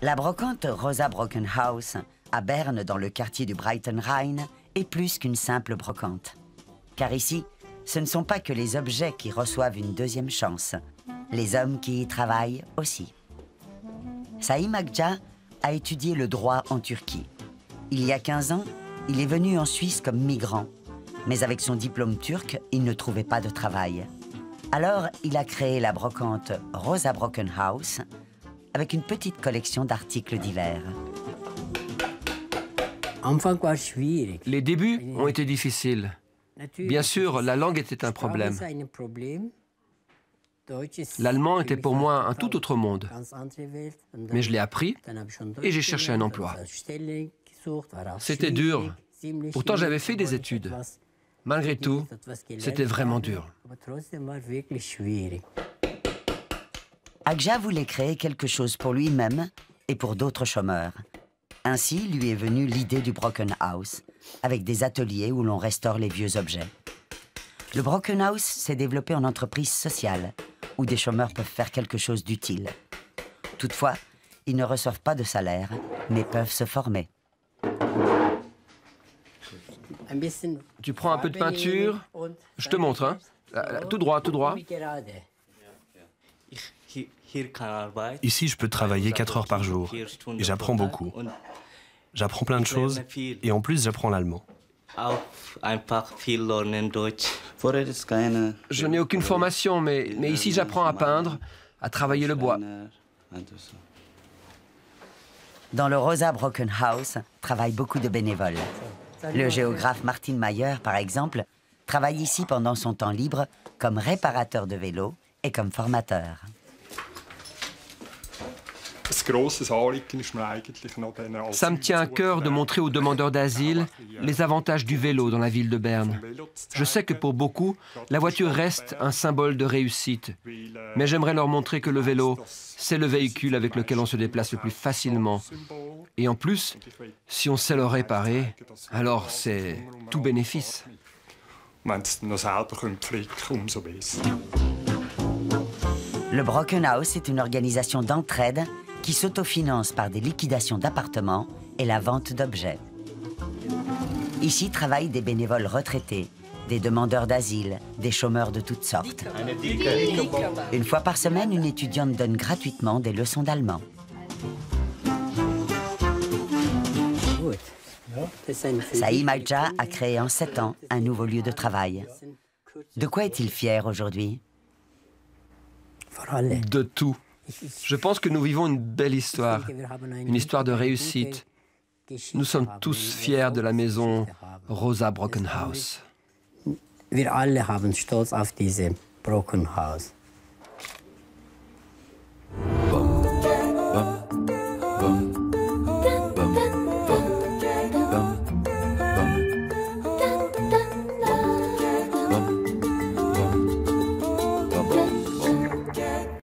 La brocante Rosa Brockenhaus, à Berne, dans le quartier du Breitenrhein, est plus qu'une simple brocante. Car ici, ce ne sont pas que les objets qui reçoivent une deuxième chance, les hommes qui y travaillent aussi. Saïm Akça a étudié le droit en Turquie. Il y a 15 ans, il est venu en Suisse comme migrant. Mais avec son diplôme turc, il ne trouvait pas de travail. Alors, il a créé la brocante Rosa Brockenhaus avec une petite collection d'articles divers. Les débuts ont été difficiles. Bien sûr, la langue était un problème. L'allemand était pour moi un tout autre monde. Mais je l'ai appris et j'ai cherché un emploi. C'était dur. Pourtant, j'avais fait des études. Malgré tout, c'était vraiment dur. Akça voulait créer quelque chose pour lui-même et pour d'autres chômeurs. Ainsi, lui est venue l'idée du Brockenhaus, avec des ateliers où l'on restaure les vieux objets. Le Brockenhaus s'est développé en entreprise sociale, où des chômeurs peuvent faire quelque chose d'utile. Toutefois, ils ne reçoivent pas de salaire, mais peuvent se former. Tu prends un peu de peinture, je te montre, hein. Tout droit, tout droit. Ici, je peux travailler 4 heures par jour et j'apprends beaucoup. J'apprends plein de choses et en plus, j'apprends l'allemand. Je n'ai aucune formation, mais ici j'apprends à peindre, à travailler le bois. Dans le Rosa Brockenhaus travaillent beaucoup de bénévoles. Le géographe Martin Mayer, par exemple, travaille ici pendant son temps libre comme réparateur de vélos et comme formateur. Ça me tient à cœur de montrer aux demandeurs d'asile les avantages du vélo dans la ville de Berne. Je sais que pour beaucoup, la voiture reste un symbole de réussite. Mais j'aimerais leur montrer que le vélo, c'est le véhicule avec lequel on se déplace le plus facilement. Et en plus, si on sait le réparer, alors c'est tout bénéfice. Le Brockenhaus est une organisation d'entraide qui s'autofinance par des liquidations d'appartements et la vente d'objets. Ici travaillent des bénévoles retraités, des demandeurs d'asile, des chômeurs de toutes sortes. Une fois par semaine, une étudiante donne gratuitement des leçons d'allemand. Saïm Akça a créé en 7 ans un nouveau lieu de travail. De quoi est-il fier aujourd'hui? De tout. Je pense que nous vivons une belle histoire, une histoire de réussite. Nous sommes tous fiers de la maison Rosa Brockenhaus. Wir alle haben Stolz auf diese Brockenhaus.